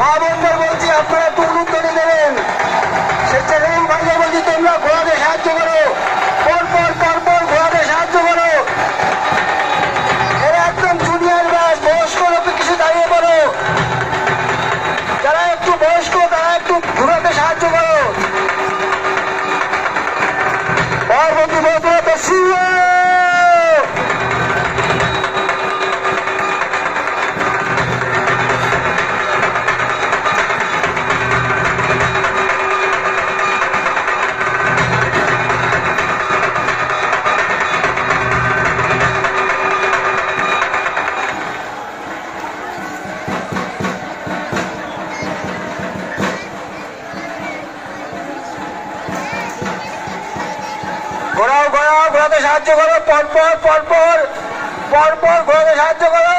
মা বোনদের বলছি আপনারা একটু উদ্যোগ দেবেন। স্বেচ্ছাসেবক ভাইদের বলছি তোমরা ঘোড়াদের সাহায্য করো, পরপর পরপর ঘোড়াদের সাহায্য করো। এরা একদম জুনিয়র ব্যাচ, বয়স্ক লোকে কিছু দাঁড়িয়ে পড়ো। যারা একটু বয়স্ক তারা একটু ঘোড়াতে সাহায্য করো। পরবর্তী বছর বেশি ঘোড়াতে সাহায্য করো, পরপর পরপর পরপর ঘোড়াতে সাহায্য করো।